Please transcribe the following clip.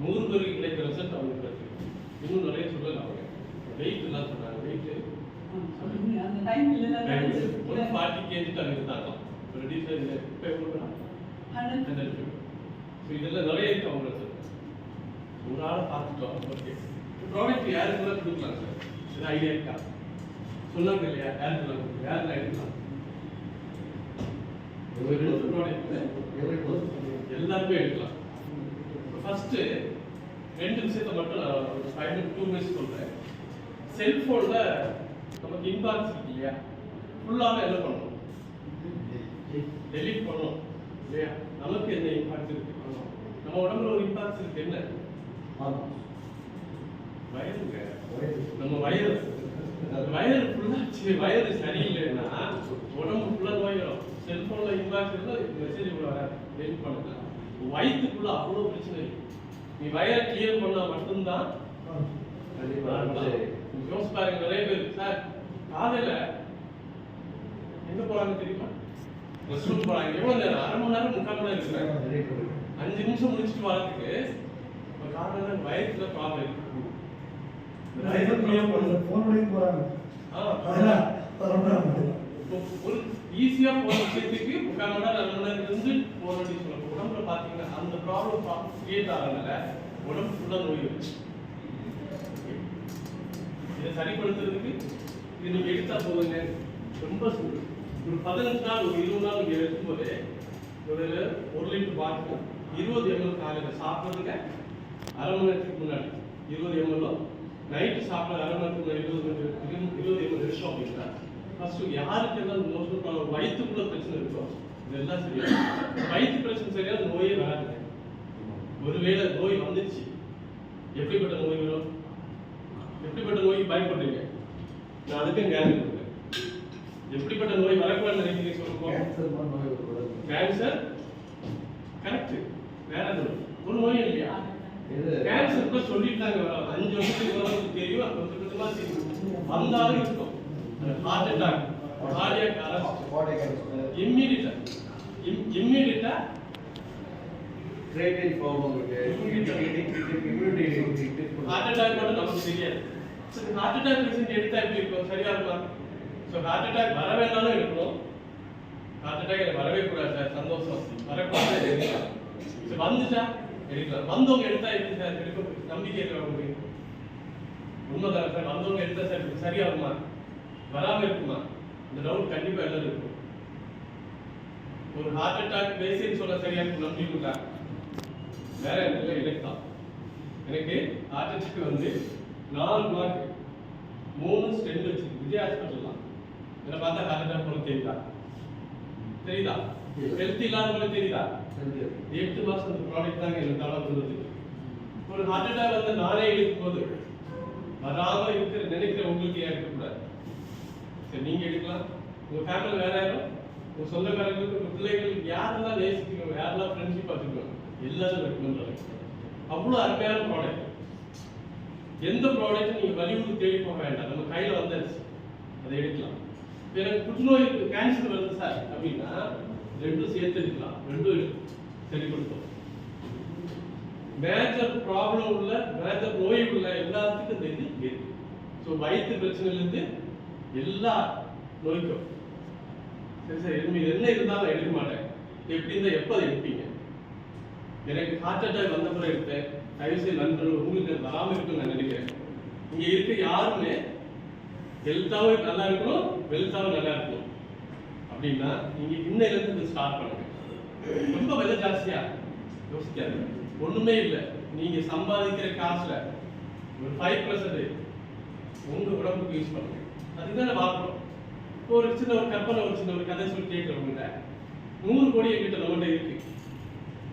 100 பேருக்கு கிடைக்கிற ரிசல்ட் அவங்களுக்கு இருக்கு. இன்னும் நிறைய சொல்லல அவங்க. வெயிட் எல்லாம் சொன்னாங்க. வெயிட் அந்த டைம் இல்ல 40 kg தான் இருந்தாங்க. ரெடியூஸ் ஆகி இப்ப எவ்வளவு 100. ஸோ இதெல்லாம் நிறைய இருக்கு அவங்க ரிசல்ட். ஒரு ஆளை பார்த்துட்டோம். ஓகே, ப்ராடக்ட் யாருக்கு கூட கொடுக்கலாம் சார்? இது ஐடியா இருக்கா? சொன்னாங்க இல்லையா? யாருக்கு எடுக்கலாம்? எல்லாருமே எடுக்கலாம். ஃபர்ஸ்ட் ரெண்டு விஷயத்தை மட்டும் நான் ஒரு 2 மினிட்ஸ் சொல்றேன். செல்போன்ல நமக்கு இன்பாக்ஸ் இருக்கு இல்லையா, ஃபுல்லாவே என்ன பண்ணணும்? டெலீட் பண்ணணும் இல்லையா? நமக்கு என்ன இன்பாக்ஸ் இருக்கு? நம்ம உடம்புல ஒரு இன்பாக்ஸ் இருக்கு. என்ன வயருங்க, நம்ம வயரு ஃபுல்லா வயரு சரியில்லைன்னா உடம்பு ஃபுல்லா நோய் வரும். செல்போன்ல இன்பாக்ஸ் இருந்தா மெசேஜ் கூட வராது. டெலிட் பண்ணலாம். வயிற்றுக்குள்ள அவ்வளவு பிரச்சனை இருக்கு. நீ வயரை கிளியர் பண்ணா மட்டும்தான் யோசிச்சு பாருங்க. நிறைய பேர் சார் காலையில எங்க போறாங்க தெரியுமா? ரெஸ்ட் ரூம் போறாங்க. எவ்வளவு நேரம்? அரை மணி நேரம் 3/4 மணி நேரம் இருக்கிறேன். 5 நிமிஷம் முடிச்சுட்டு வரதுக்கு காலையில வயிற்றுல ப்ராப்ளம் இருக்கு. ஒரு ஈஸியா போற விஷயத்துக்கு 3/4 மணி நேரம் 2 மணி நேரம் இருந்து போற வேண்டிய சொல்ல உடம்புல பாத்தீங்கன்னா அந்த ப்ராப்ளம் கிரியேட் ஆகிறதுனால உடம்பு ஃபுல்லா நோய் இருக்கு. இதை சரிப்படுத்துறதுக்கு இது நீங்க எடுத்தா போதுங்க. ரொம்ப ஒரு 15 நாள் ஒரு 20 நாள் நீங்க எடுக்கும்போது ஒரு 1 லிட்டர் பாட்டில் 20 ml காலையில சாப்பிட்றதுக்கு அரை மணி நேரத்துக்கு முன்னாடி 20 ml, நைட்டு சாப்பிட்ற அரை மணி நேரத்துக்கு 20 ml எடுத்தோம் அப்படின்னா ஃபர்ஸ்ட் யாருக்கு எல்லாம் மோஸ்ட் ப்ராப்ளம் வயிற்றுக்குள்ள பிரச்சனை இருக்கோ இதெல்லாம் சரியா. வயிற்று பிரச்சனை சரியா நோயே வராது. ஒருவேளை நோய் வந்துச்சு, எப்படிப்பட்ட நோய் வரும்? எப்படிப்பட்ட நோய் பயப்படுறீங்க? நான் அதுக்கு கேரண்டி கொடுக்குறேன். எப்படிப்பட்ட நோய் வரக்கூடாது நினைக்கிறீங்க சொல்லுங்க. Cancer correct. வேற ஒரு நோய் இல்லையா? கேன்சர் கூட சொல்லிட்டாங்க. 5 வருஷத்துக்கு தெரியும், கொஞ்சம் கொஞ்சமா தெரியும். வந்தாலும் இருக்கும். ஹார்ட் அட்டாக், கார்டியாக் அரெஸ்ட், இம்மிடியட்டா கிரியேட்டிவ் ப்ராப்ளம் இருக்கு. ஹார்ட் அட்டாக் மட்டும் நமக்கு தெரியாது. சரி, ஹார்ட் அட்டாக் பேஷண்ட் எடுத்தா எப்படி இருக்கும்? சரியா இருக்குமா? ஸோ ஹார்ட் அட்டாக் வர வேண்டாலும் எடுக்கணும். ஹார்ட் அட்டாக் எனக்கு வரவே கூடாது சார், சந்தோஷம் வரக்கூடாது எடுக்கலாம். சரி, வந்துச்சா எடுக்கலாம். வந்தவங்க எடுத்தா எப்படி சார் எடுக்க நம்பிக்கை இருக்கிறவங்க? உண்மைதான் சார், வந்தவங்க எடுத்தா சார் சரியாகுமா வராம இருக்குமா? இந்த டவுட் கண்டிப்பா எல்லாரும் இருக்கும். ஒரு ஹார்ட் அட்டாக் பேஷண்ட் சொல்ல சரியா இருக்கும் நம்பிக்கை வேற என்ன எனக்கு தான். எனக்கு ஹார்ட் அட்டாக் வந்து 4 பிளாக் 3 ஸ்டெண்ட் வச்சிருக்கு. விஜய் ஹாஸ்பிட்டல் தான். இதில் பார்த்தா ஹார்ட் அட்டாக் போல தெரியுதா? ஹெல்த் இல்லாத போல தெரியுதா? 8 மாசம் அந்த ப்ராடக்ட் தாங்க எனக்கு தவறு இருந்தது. ஒரு ஹார்ட் அட்டாக் வந்து நானே எடுக்கும்போது வராம இருக்கிற நினைக்கிற உங்களுக்கு ஏன் எடுக்கக்கூடாது? சரி, நீங்க எடுக்கலாம். உங்க ஃபேமிலி வேற யாரும், உங்க சொந்தக்காரங்களுக்கு, உங்க பிள்ளைகளுக்கு யாரெல்லாம் நேசிக்கிறோம், யாரெல்லாம் ஃப்ரெண்ட்ஷிப் வச்சுக்கிறோம், எல்லாரும் ரெக்கமெண்ட் பண்ணுங்க. அவ்வளோ அருமையான ப்ராடக்ட். எந்த ப்ராடக்ட்டும் நீங்க வலியுறுத்தி தேடி போக வேண்டாம். நம்ம கையில வந்துருச்சு, அதை எடுக்கலாம். எனக்கு புற்றுநோய் கேன்சர் வருது சார் அப்படின்னா 2 சேர்த்து எடுக்கலாம். 2 சரி கொடுத்தோம். மேஜர் ப்ராப்ளம் உள்ள, மேஜர் நோய் உள்ள எல்லாத்துக்கும் தெரிஞ்சு இருக்கு. ஸோ வயிற்று பிரச்சனையிலிருந்து எல்லா நோய்க்கும் சரி சார் என்ன இருந்தாலும் எடுக்க மாட்டேன். எப்படி இருந்தால் எப்போ அதை எடுப்பீங்க? எனக்கு ஹார்ட் அட்டாக் வந்த பிறகு எடுத்தேன். தயவுசெய்து நண்பர்கள் உங்களுக்கு வராமல் இருக்குன்னு நான் நினைக்கிறேன். இங்கே இருக்க யாருமே ஹெல்த்தாவும் நல்லா இருக்கணும், வெல்த்தாவும் நல்லா இருக்கணும் அப்படின்னா நீங்க இன்னையிலிருந்து ஸ்டார்ட் பண்ணுங்க. ரொம்ப விலை ஜாஸ்தியா யோசிக்காது. ஒண்ணுமே இல்லை. நீங்க சம்பாதிக்கிற காசுல ஒரு 5% உங்க உடம்புக்கு யூஸ் பண்ணுங்க. அதுதானே பார்க்கணும். ஒரு சின்ன ஒரு கற்பனை, ஒரு சின்ன ஒரு கதை சொல்லி கேட்கிறவங்க 100 கோடி எங்கிட்ட நம்மகிட்ட இருக்கு.